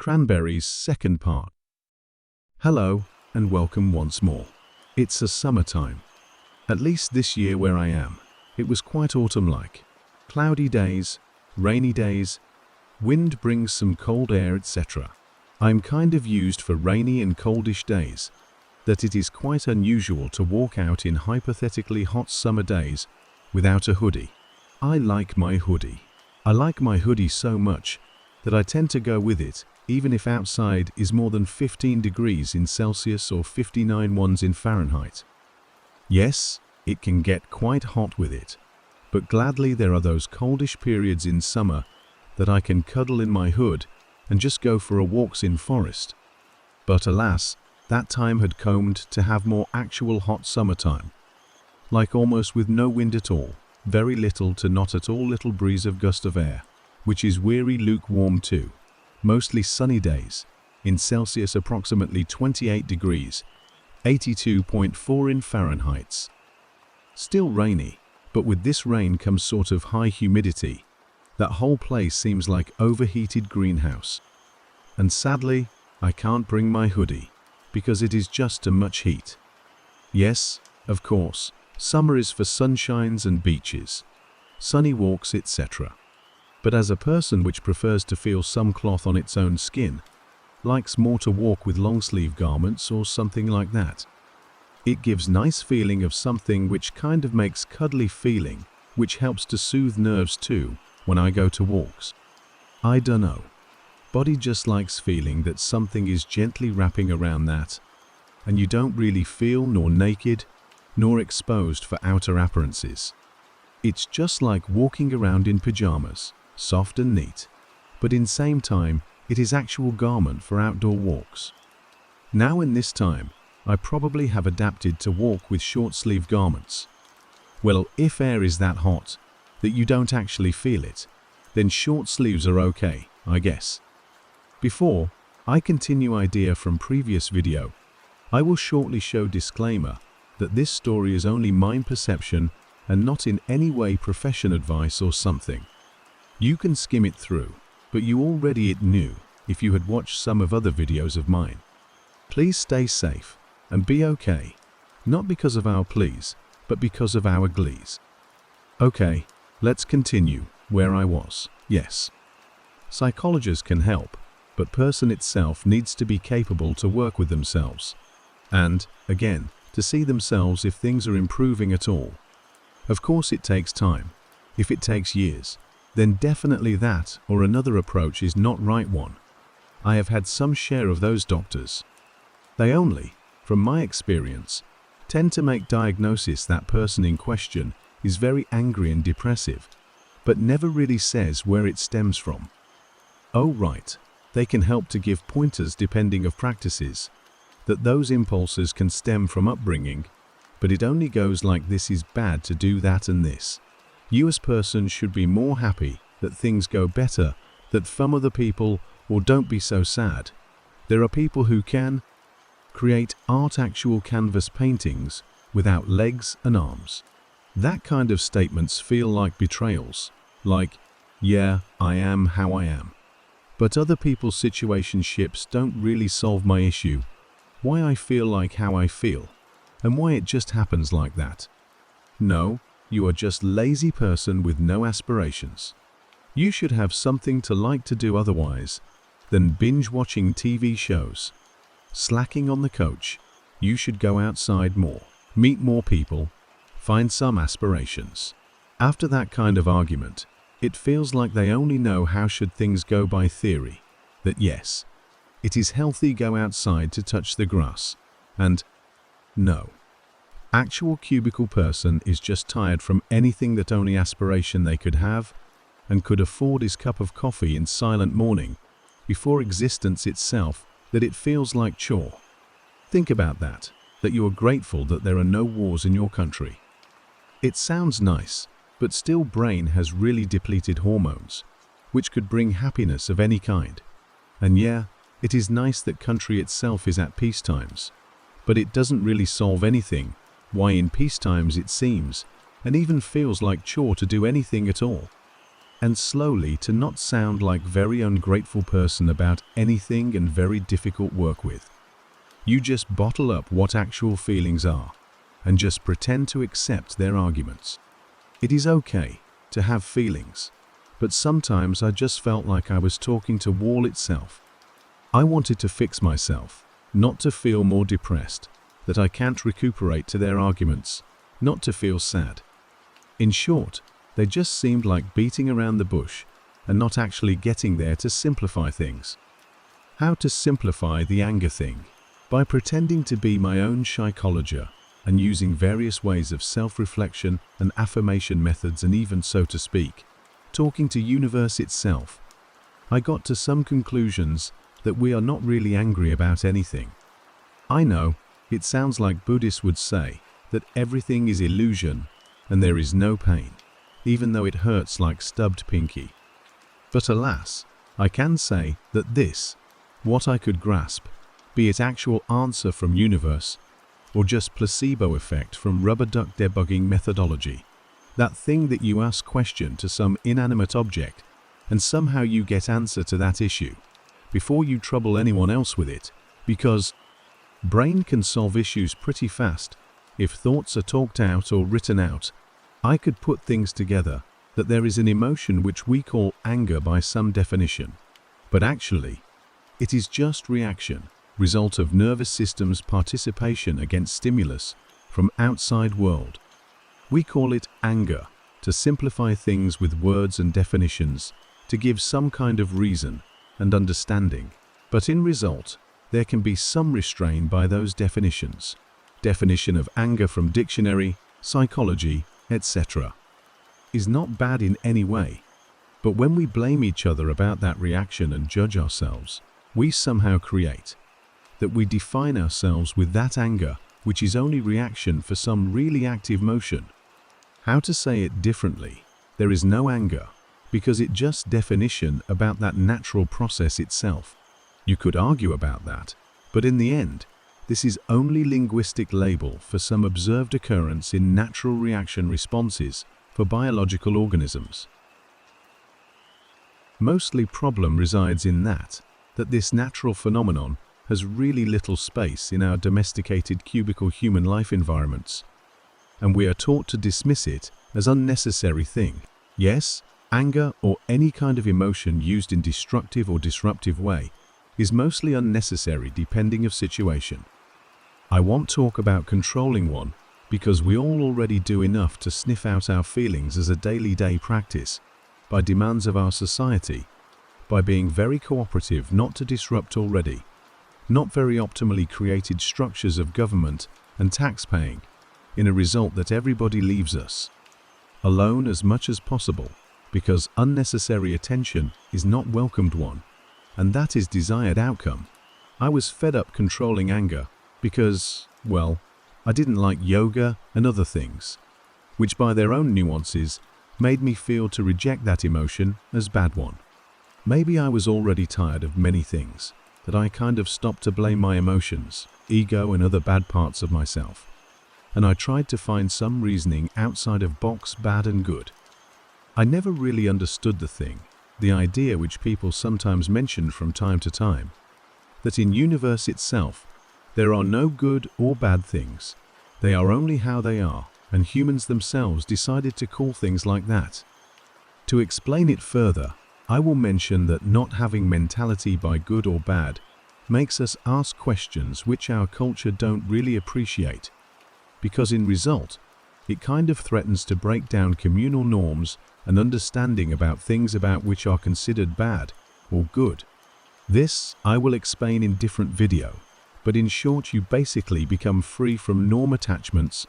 Cranberries' second part. Hello, and welcome once more. It's a summertime. At least this year where I am, it was quite autumn-like. Cloudy days, rainy days, wind brings some cold air, etc. I'm kind of used for rainy and coldish days, that it is quite unusual to walk out in hypothetically hot summer days without a hoodie. I like my hoodie. I like my hoodie so much that I tend to go with it even if outside is more than 15 degrees in Celsius or 59 ones in Fahrenheit. Yes, it can get quite hot with it, but gladly there are those coldish periods in summer that I can cuddle in my hood and just go for a walks in forest. But alas, that time had come to have more actual hot summertime, like almost with no wind at all, very little to not at all little breeze of gust of air, which is weary lukewarm too. Mostly sunny days, in Celsius approximately 28 degrees, 82.4 in Fahrenheit. Still rainy, but with this rain comes sort of high humidity. That whole place seems like overheated greenhouse. And sadly, I can't bring my hoodie, because it is just too much heat. Yes, of course, summer is for sunshines and beaches, sunny walks, etc. But as a person which prefers to feel some cloth on its own skin, likes more to walk with long-sleeve garments or something like that. It gives nice feeling of something which kind of makes cuddly feeling, which helps to soothe nerves too when I go to walks. I dunno. Body just likes feeling that something is gently wrapping around that, and you don't really feel nor naked, nor exposed for outer appearances. It's just like walking around in pajamas, soft and neat, but in same time, it is actual garment for outdoor walks. Now in this time, I probably have adapted to walk with short-sleeve garments. Well, if air is that hot, that you don't actually feel it, then short sleeves are okay, I guess. Before I continue idea from previous video, I will shortly show disclaimer that this story is only my perception and not in any way profession advice or something. You can skim it through, but you already knew if you had watched some of other videos of mine. Please stay safe and be okay, not because of our pleas, but because of our glees. Okay, let's continue where I was. Yes, psychologists can help, but person itself needs to be capable to work with themselves, and, again, to see themselves if things are improving at all. Of course it takes time. If it takes years, then definitely that or another approach is not right one. I have had some share of those doctors. They only, from my experience, tend to make diagnosis that person in question is very angry and depressive, but never really says where it stems from. Oh right, they can help to give pointers depending of practices, that those impulses can stem from upbringing, but it only goes like this is bad to do that and this. You as person should be more happy that things go better, that from other people, or don't be so sad. There are people who can create art, actual canvas paintings without legs and arms. That kind of statements feel like betrayals, like, yeah, I am how I am. But other people's situationships don't really solve my issue, why I feel like how I feel, and why it just happens like that. No, you are just lazy person with no aspirations. You should have something to like to do otherwise than binge watching TV shows. Slacking on the couch, you should go outside more, meet more people, find some aspirations. After that kind of argument, it feels like they only know how should things go by theory, that yes, it is healthy go outside to touch the grass, and no. Actual cubicle person is just tired from anything that only aspiration they could have and could afford his cup of coffee in silent morning before existence itself, that it feels like chore. Think about that you are grateful that there are no wars in your country. It sounds nice, but still brain has really depleted hormones, which could bring happiness of any kind. And yeah, it is nice that country itself is at peace times, but it doesn't really solve anything, why in peace times it seems, and even feels like chore to do anything at all. and slowly to not sound like very ungrateful person about anything and very difficult work with. You just bottle up what actual feelings are and just pretend to accept their arguments. It is okay to have feelings, but sometimes I just felt like I was talking to wall itself. I wanted to fix myself, not to feel more depressed, that I can't recuperate to their arguments, not to feel sad. In short, they just seemed like beating around the bush and not actually getting there to simplify things. How to simplify the anger thing? By pretending to be my own psychologist and using various ways of self-reflection and affirmation methods, and even, so to speak, talking to universe itself, I got to some conclusions that we are not really angry about anything. I know it sounds like Buddhists would say that everything is illusion and there is no pain, even though it hurts like stubbed pinky. But alas, I can say that this, what I could grasp, be it actual answer from universe or just placebo effect from rubber duck debugging methodology, that thing that you ask question to some inanimate object and somehow you get answer to that issue before you trouble anyone else with it, because brain can solve issues pretty fast if thoughts are talked out or written out. I could put things together that there is an emotion which we call anger by some definition, but actually it is just reaction, result of nervous system's participation against stimulus from outside world. We call it anger to simplify things with words and definitions, to give some kind of reason and understanding, but in result there can be some restraint by those definitions. Definition of anger from dictionary, psychology, etc. is not bad in any way, but when we blame each other about that reaction and judge ourselves, we somehow create that we define ourselves with that anger, which is only reaction for some really active motion. How to say it differently? There is no anger, because it just definition about that natural process itself. You could argue about that, but in the end, this is only linguistic label for some observed occurrence in natural reaction responses for biological organisms. Mostly problem resides in that this natural phenomenon has really little space in our domesticated cubicle human life environments, and we are taught to dismiss it as unnecessary thing. Yes, anger or any kind of emotion used in destructive or disruptive way is mostly unnecessary depending of situation. I won't talk about controlling one because we all already do enough to sniff out our feelings as a daily practice, by demands of our society, by being very cooperative not to disrupt already, not very optimally created structures of government and tax paying, in a result that everybody leaves us alone as much as possible, because unnecessary attention is not welcomed one, and that is desired outcome. I was fed up controlling anger because, well, I didn't like yoga and other things, which by their own nuances made me feel to reject that emotion as bad one. Maybe I was already tired of many things, that I kind of stopped to blame my emotions, ego and other bad parts of myself, and I tried to find some reasoning outside of box bad and good. I never really understood the idea which people sometimes mention from time to time, that in universe itself there are no good or bad things, they are only how they are, and humans themselves decided to call things like that. To explain it further, I will mention that not having mentality by good or bad makes us ask questions which our culture don't really appreciate, because in result, it kind of threatens to break down communal norms and understanding about things about which are considered bad or good. This I will explain in different video, but in short you basically become free from norm attachments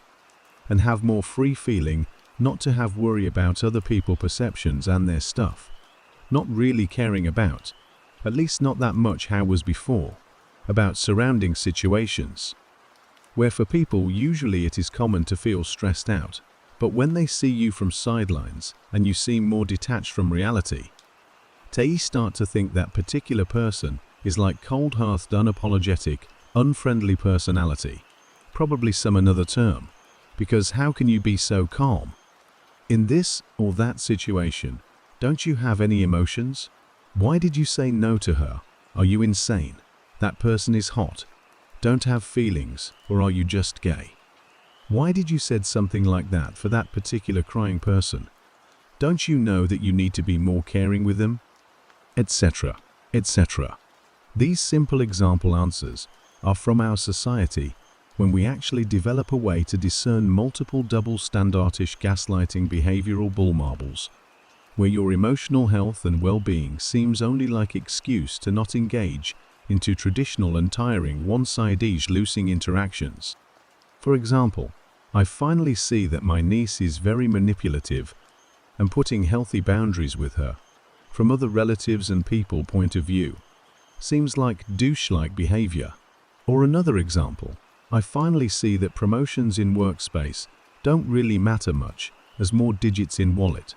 and have more free feeling not to have worry about other people's perceptions and their stuff. Not really caring about, at least not that much how was before, about surrounding situations, where for people usually it is common to feel stressed out, but when they see you from sidelines and you seem more detached from reality, they start to think that particular person is like cold-hearted, unapologetic, unfriendly personality, probably some another term, because how can you be so calm? In this or that situation, Don't you have any emotions? Why did you say no to her? Are you insane? That person is hot. Don't have feelings, or are you just gay? Why did you said something like that for that particular crying person? Don't you know that you need to be more caring with them? Etc. etc. These simple example answers are from our society when we actually develop a way to discern multiple double standardish gaslighting behavioral bull marbles, where your emotional health and well-being seems only like excuse to not engage into traditional and tiring one-sided losing interactions. For example, I finally see that my niece is very manipulative and putting healthy boundaries with her, from other relatives and people point of view, seems like douche-like behavior. Or another example, I finally see that promotions in workspace don't really matter much as more digits in wallet,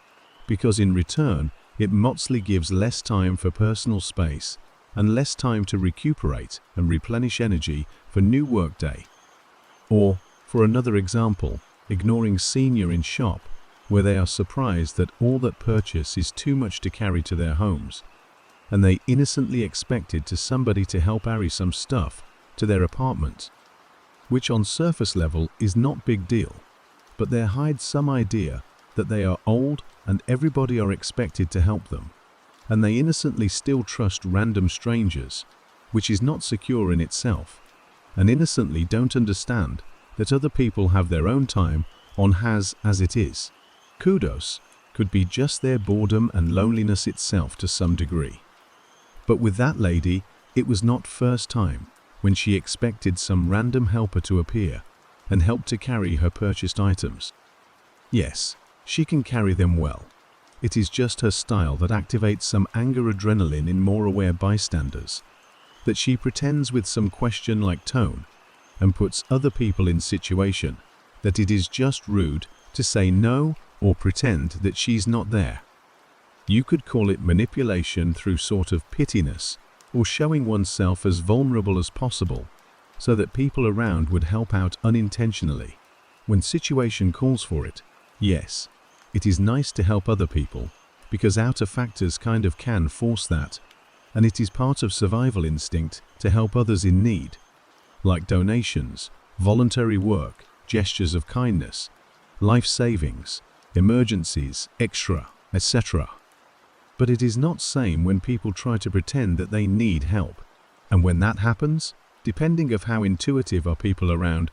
because in return it mostly gives less time for personal space and less time to recuperate and replenish energy for new workday. Or, for another example, ignoring senior in shop where they are surprised that all that purchase is too much to carry to their homes, and they innocently expected to somebody to help carry some stuff to their apartment, which on surface level is not big deal, but there hides some idea that they are old and everybody are expected to help them, and they innocently still trust random strangers, which is not secure in itself, and innocently don't understand that other people have their own time on as it is. Kudos could be just their boredom and loneliness itself to some degree. But with that lady, it was not first time when she expected some random helper to appear and help to carry her purchased items. Yes, she can carry them well. It is just her style that activates some anger adrenaline in more aware bystanders, that she pretends with some question-like tone and puts other people in situation that it is just rude to say no or pretend that she's not there. You could call it manipulation through sort of pittiness, or showing oneself as vulnerable as possible, so that people around would help out unintentionally. When situation calls for it, yes, it is nice to help other people, because outer factors kind of can force that, and it is part of survival instinct to help others in need, like donations, voluntary work, gestures of kindness, life savings, emergencies, etc. But it is not same when people try to pretend that they need help. And when that happens, depending of how intuitive are people around,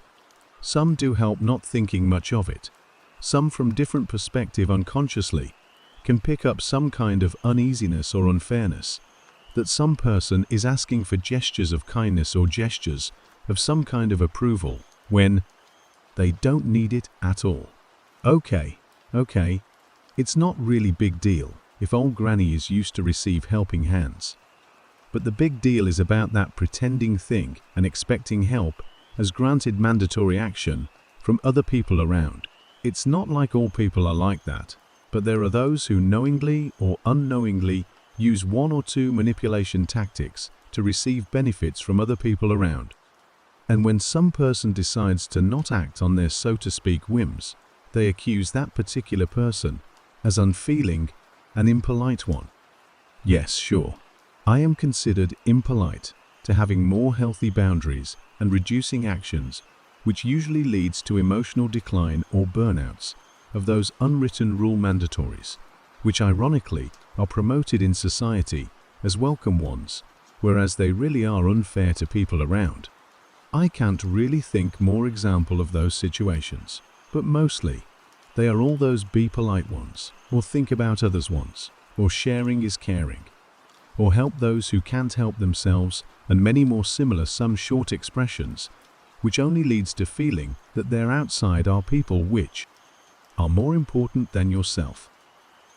some do help not thinking much of it. Some from different perspective unconsciously can pick up some kind of uneasiness or unfairness, that some person is asking for gestures of kindness or gestures of some kind of approval when they don't need it at all. Okay, it's not really big deal if old granny is used to receive helping hands. But the big deal is about that pretending thing and expecting help as granted mandatory action from other people around. It's not like all people are like that, but there are those who knowingly or unknowingly use one or two manipulation tactics to receive benefits from other people around. And when some person decides to not act on their so to speak whims, they accuse that particular person as unfeeling and impolite one. Yes, sure, I am considered impolite to having more healthy boundaries and reducing actions, which usually leads to emotional decline or burnouts of those unwritten rule mandatories, which ironically are promoted in society as welcome ones, whereas they really are unfair to people around. I can't really think more example of those situations, but mostly they are all those be polite ones, or think about others ones, or sharing is caring, or help those who can't help themselves, and many more similar some short expressions, which only leads to feeling that there outside are people which are more important than yourself.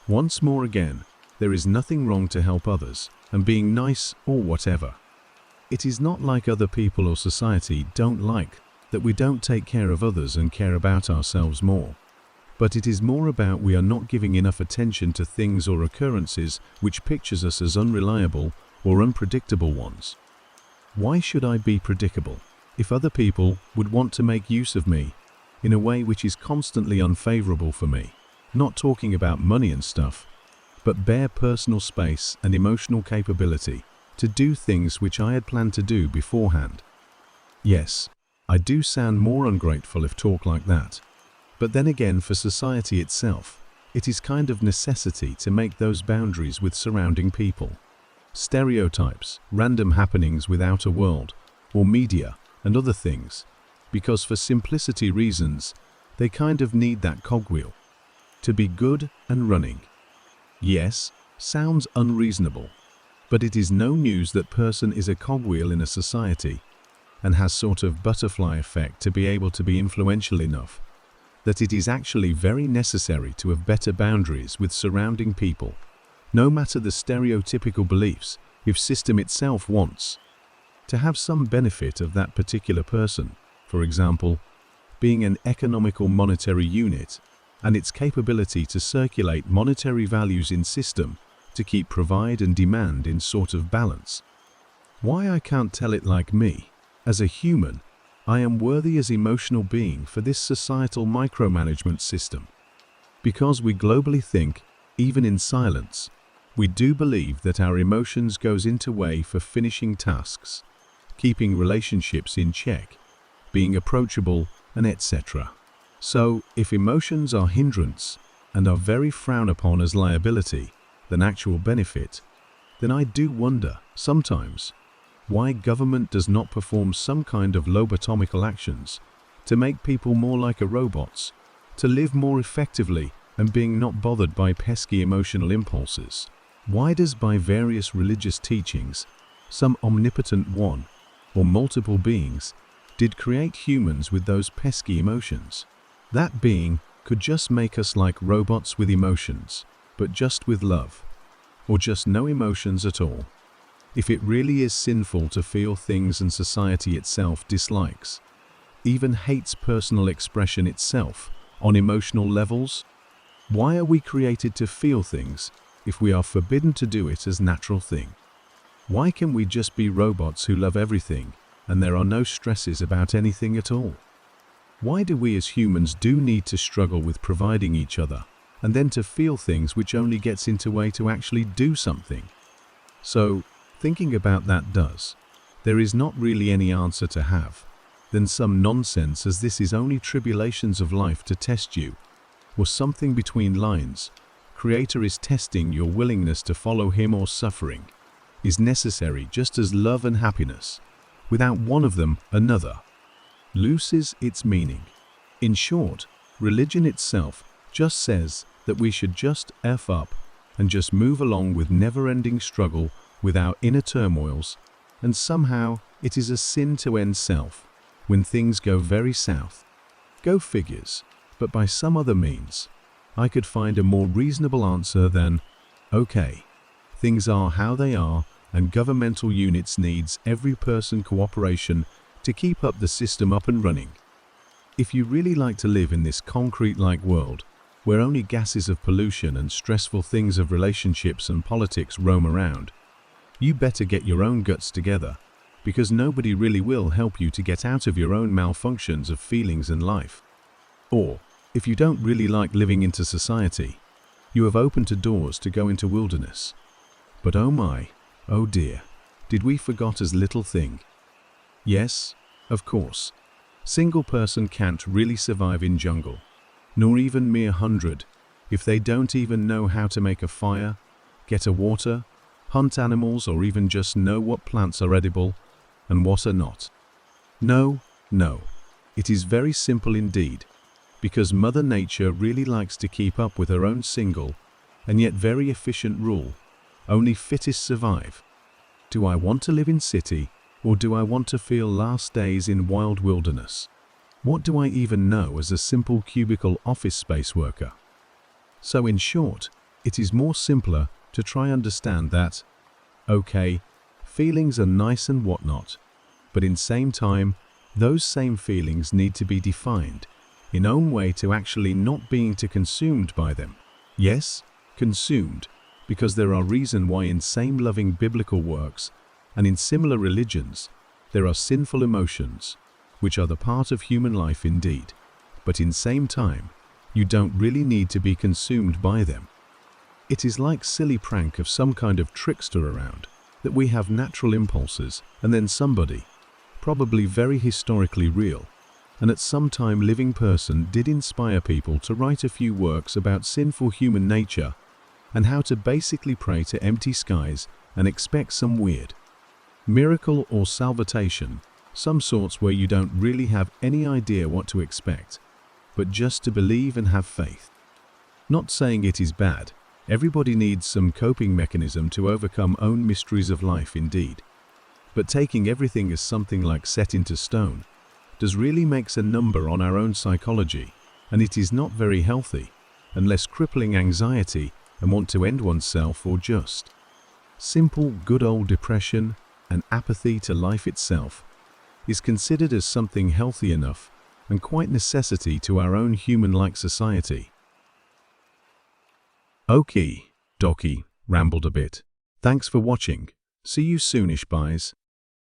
Once more again, there is nothing wrong to help others and being nice or whatever. It is not like other people or society don't like that we don't take care of others and care about ourselves more. But it is more about we are not giving enough attention to things or occurrences which pictures us as unreliable or unpredictable ones. Why should I be predictable if other people would want to make use of me in a way which is constantly unfavorable for me? Not talking about money and stuff, but bare personal space and emotional capability to do things which I had planned to do beforehand. Yes, I do sound more ungrateful if talk like that. But then again, for society itself, it is kind of necessity to make those boundaries with surrounding people. Stereotypes, random happenings with outer world, or media, and other things, because for simplicity reasons, they kind of need that cogwheel to be good and running. Yes, sounds unreasonable, but it is no news that person is a cogwheel in a society and has sort of butterfly effect to be able to be influential enough that it is actually very necessary to have better boundaries with surrounding people, no matter the stereotypical beliefs, if system itself wants to have some benefit of that particular person, for example, being an economical monetary unit and its capability to circulate monetary values in system to keep provide and demand in sort of balance. Why I can't tell it like me, as a human, I am worthy as emotional being for this societal micromanagement system. Because we globally think, even in silence, we do believe that our emotions goes into way for finishing tasks, keeping relationships in check, being approachable, and etc. So, if emotions are hindrance and are very frowned upon as liability than actual benefit, then I do wonder, sometimes, why government does not perform some kind of lobotomical actions to make people more like robots, to live more effectively and being not bothered by pesky emotional impulses. Why does by various religious teachings, some omnipotent one or multiple beings did create humans with those pesky emotions? That being could just make us like robots with emotions, but just with love, or just no emotions at all. If it really is sinful to feel things and society itself dislikes, even hates personal expression itself on emotional levels, why are we created to feel things if we are forbidden to do it as natural thing? Why can we just be robots who love everything and there are no stresses about anything at all? Why do we as humans do need to struggle with providing each other and then to feel things which only gets into way to actually do something? So, thinking about that there is not really any answer to have, then some nonsense as this is only tribulations of life to test you, or something between lines, Creator is testing your willingness to follow Him or suffering, is necessary just as love and happiness, without one of them another loses its meaning. In short, religion itself just says that we should just F up and just move along with never-ending struggle with our inner turmoils, and somehow it is a sin to end self when things go very south. Go figures, but by some other means, I could find a more reasonable answer than, okay, things are how they are and governmental units needs every person cooperation to keep up the system up and running. If you really like to live in this concrete-like world, where only gases of pollution and stressful things of relationships and politics roam around, you better get your own guts together, because nobody really will help you to get out of your own malfunctions of feelings and life. Or, if you don't really like living into society, you have opened to doors to go into wilderness. But oh my, oh dear, did we forgot as little thing? Yes, of course, single person can't really survive in jungle, nor even mere 100, if they don't even know how to make a fire, get a water, hunt animals, or even just know what plants are edible and what are not. No, it is very simple indeed, because Mother Nature really likes to keep up with her own single and yet very efficient rule, only fittest survive. Do I want to live in city, or do I want to feel last days in wild wilderness? What do I even know as a simple cubicle office space worker? So in short, it is more simpler to try understand that, okay, feelings are nice and whatnot, but in same time, those same feelings need to be defined in own way to actually not being to consumed by them. Yes, consumed, because there are reason why in same loving biblical works and in similar religions, there are sinful emotions, which are the part of human life indeed, but in same time, you don't really need to be consumed by them. It is like silly prank of some kind of trickster around, that we have natural impulses and then somebody, probably very historically real, and at some time living person did inspire people to write a few works about sinful human nature and how to basically pray to empty skies and expect some weird miracle or salvation, some sorts where you don't really have any idea what to expect, but just to believe and have faith. Not saying it is bad, everybody needs some coping mechanism to overcome own mysteries of life indeed. But taking everything as something like set into stone does really makes a number on our own psychology, and it is not very healthy, unless crippling anxiety and want to end oneself or just simple good old depression and apathy to life itself is considered as something healthy enough and quite necessity to our own human-like society. Okie dokie, rambled a bit. Thanks for watching. See you soonish, buys.